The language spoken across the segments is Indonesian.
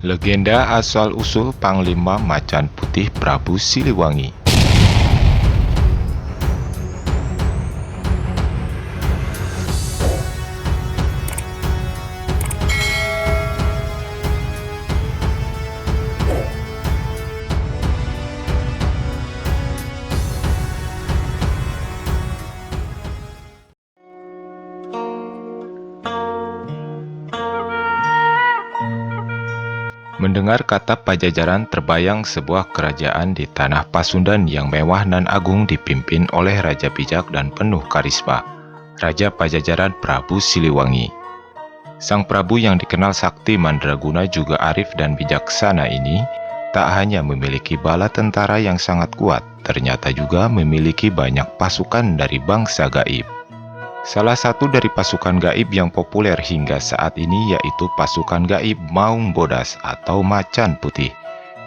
Legenda asal-usul Panglima Macan Putih Prabu Siliwangi. Mendengar kata Pajajaran, terbayang sebuah kerajaan di tanah Pasundan yang mewah dan agung dipimpin oleh raja bijak dan penuh karisma, Raja Pajajaran Prabu Siliwangi. Sang Prabu yang dikenal sakti mandraguna juga arif dan bijaksana ini tak hanya memiliki bala tentara yang sangat kuat, ternyata juga memiliki banyak pasukan dari bangsa gaib. Salah satu dari pasukan gaib yang populer hingga saat ini yaitu pasukan gaib Maung Bodas atau Macan Putih.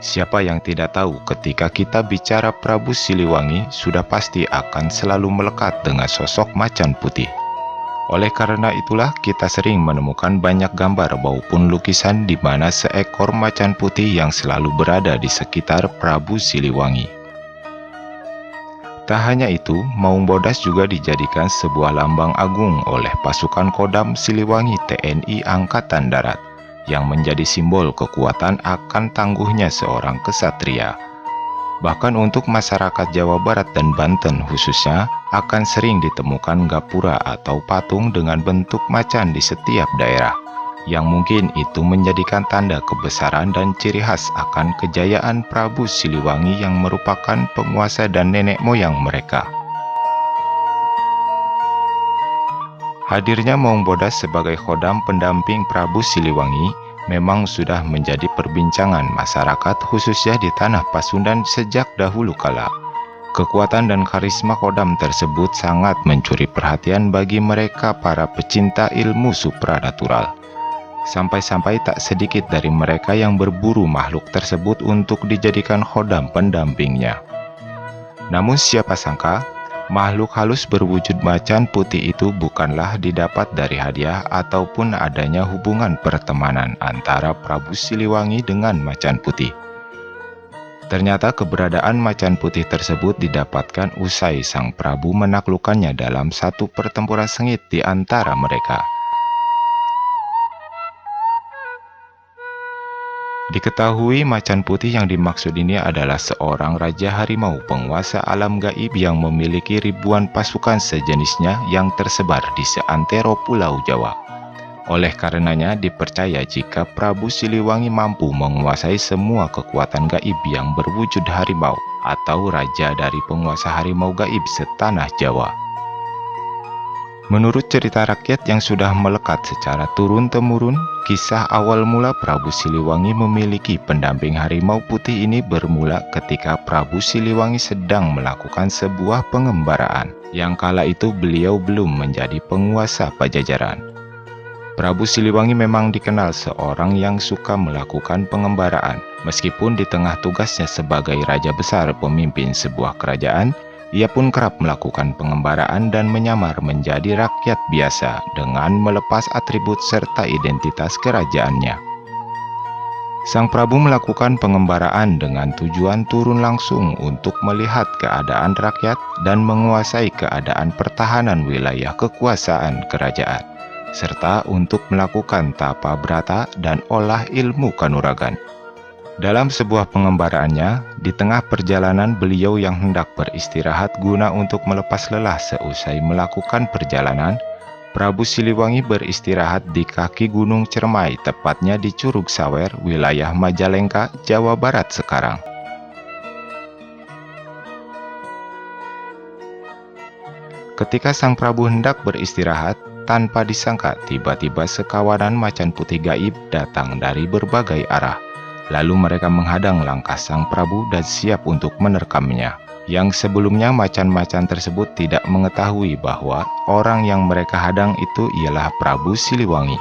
Siapa yang tidak tahu ketika kita bicara Prabu Siliwangi sudah pasti akan selalu melekat dengan sosok Macan Putih. Oleh karena itulah kita sering menemukan banyak gambar maupun lukisan di mana seekor macan putih yang selalu berada di sekitar Prabu Siliwangi. Tak hanya itu, Maung Bodas juga dijadikan sebuah lambang agung oleh pasukan Kodam Siliwangi TNI Angkatan Darat, yang menjadi simbol kekuatan akan tangguhnya seorang kesatria. Bahkan untuk masyarakat Jawa Barat dan Banten khususnya, akan sering ditemukan gapura atau patung dengan bentuk macan di setiap daerah, yang mungkin itu menjadikan tanda kebesaran dan ciri khas akan kejayaan Prabu Siliwangi yang merupakan penguasa dan nenek moyang mereka. Hadirnya Maung Bodas sebagai khodam pendamping Prabu Siliwangi memang sudah menjadi perbincangan masyarakat khususnya di tanah Pasundan sejak dahulu kala. Kekuatan dan karisma khodam tersebut sangat mencuri perhatian bagi mereka para pecinta ilmu supranatural. Sampai-sampai tak sedikit dari mereka yang berburu makhluk tersebut untuk dijadikan khodam pendampingnya. Namun siapa sangka, makhluk halus berwujud macan putih itu bukanlah didapat dari hadiah ataupun adanya hubungan pertemanan antara Prabu Siliwangi dengan macan putih. Ternyata keberadaan macan putih tersebut didapatkan usai sang Prabu menaklukkannya dalam satu pertempuran sengit di antara mereka. Diketahui macan putih yang dimaksud ini adalah seorang raja harimau penguasa alam gaib yang memiliki ribuan pasukan sejenisnya yang tersebar di seantero Pulau Jawa. Oleh karenanya dipercaya jika Prabu Siliwangi mampu menguasai semua kekuatan gaib yang berwujud harimau atau raja dari penguasa harimau gaib setanah Jawa. Menurut cerita rakyat yang sudah melekat secara turun-temurun, kisah awal mula Prabu Siliwangi memiliki pendamping harimau putih ini bermula ketika Prabu Siliwangi sedang melakukan sebuah pengembaraan, yang kala itu beliau belum menjadi penguasa Pajajaran. Prabu Siliwangi memang dikenal seorang yang suka melakukan pengembaraan, meskipun di tengah tugasnya sebagai raja besar pemimpin sebuah kerajaan, ia pun kerap melakukan pengembaraan dan menyamar menjadi rakyat biasa dengan melepas atribut serta identitas kerajaannya. Sang Prabu melakukan pengembaraan dengan tujuan turun langsung untuk melihat keadaan rakyat dan menguasai keadaan pertahanan wilayah kekuasaan kerajaan, serta untuk melakukan tapa brata dan olah ilmu kanuragan. Dalam sebuah pengembaraannya, di tengah perjalanan beliau yang hendak beristirahat guna untuk melepas lelah seusai melakukan perjalanan, Prabu Siliwangi beristirahat di kaki Gunung Cermai, tepatnya di Curug Sawer, wilayah Majalengka, Jawa Barat sekarang. Ketika sang Prabu hendak beristirahat, tanpa disangka tiba-tiba sekawanan macan putih gaib datang dari berbagai arah. Lalu mereka menghadang langkah sang Prabu dan siap untuk menerkamnya. Yang sebelumnya macan-macan tersebut tidak mengetahui bahwa orang yang mereka hadang itu ialah Prabu Siliwangi.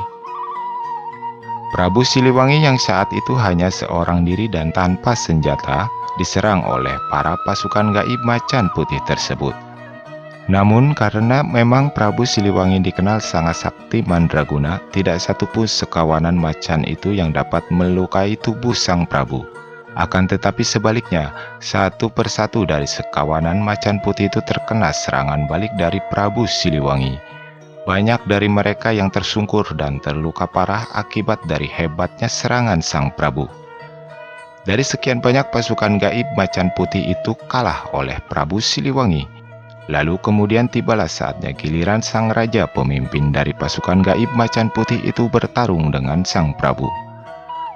Prabu Siliwangi yang saat itu hanya seorang diri dan tanpa senjata, diserang oleh para pasukan gaib macan putih tersebut. Namun karena memang Prabu Siliwangi dikenal sangat sakti mandraguna, tidak satupun sekawanan macan itu yang dapat melukai tubuh sang Prabu. Akan tetapi sebaliknya, satu persatu dari sekawanan macan putih itu terkena serangan balik dari Prabu Siliwangi. Banyak dari mereka yang tersungkur dan terluka parah akibat dari hebatnya serangan sang Prabu. Dari sekian banyak pasukan gaib, macan putih itu kalah oleh Prabu Siliwangi. Lalu kemudian tibalah saatnya giliran sang raja pemimpin dari pasukan gaib macan putih itu bertarung dengan sang Prabu.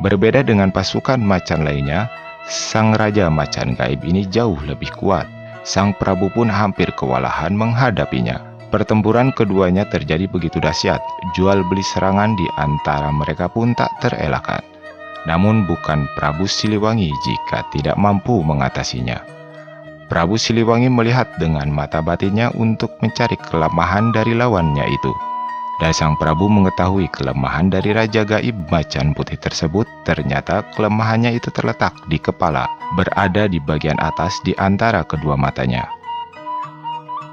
Berbeda dengan pasukan macan lainnya, sang raja macan gaib ini jauh lebih kuat. Sang Prabu pun hampir kewalahan menghadapinya. Pertempuran keduanya terjadi begitu dahsyat, jual beli serangan di antara mereka pun tak terelakkan. Namun bukan Prabu Siliwangi jika tidak mampu mengatasinya. Prabu Siliwangi melihat dengan mata batinnya untuk mencari kelemahan dari lawannya itu. Dan sang Prabu mengetahui kelemahan dari Raja Gaib Macan Putih tersebut. Ternyata kelemahannya itu terletak di kepala, berada di bagian atas di antara kedua matanya.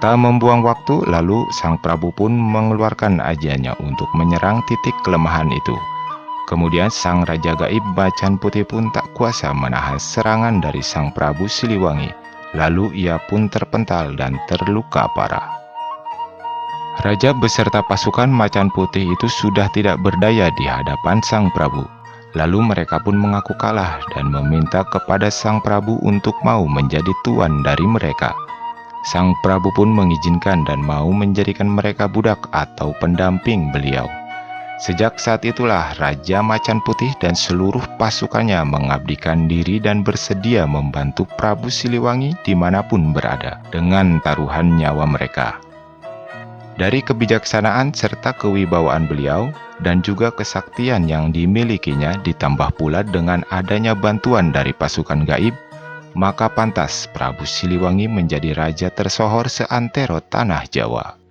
Tak membuang waktu, lalu sang Prabu pun mengeluarkan ajiannya untuk menyerang titik kelemahan itu. Kemudian sang Raja Gaib Macan Putih pun tak kuasa menahan serangan dari sang Prabu Siliwangi. Lalu ia pun terpental dan terluka parah. Raja beserta pasukan macan putih itu sudah tidak berdaya di hadapan sang Prabu. Lalu mereka pun mengaku kalah dan meminta kepada sang Prabu untuk mau menjadi tuan dari mereka. Sang Prabu pun mengizinkan dan mau menjadikan mereka budak atau pendamping beliau. Sejak saat itulah Raja Macan Putih dan seluruh pasukannya mengabdikan diri dan bersedia membantu Prabu Siliwangi dimanapun berada dengan taruhan nyawa mereka. Dari kebijaksanaan serta kewibawaan beliau dan juga kesaktian yang dimilikinya ditambah pula dengan adanya bantuan dari pasukan gaib, maka pantas Prabu Siliwangi menjadi raja tersohor seantero tanah Jawa.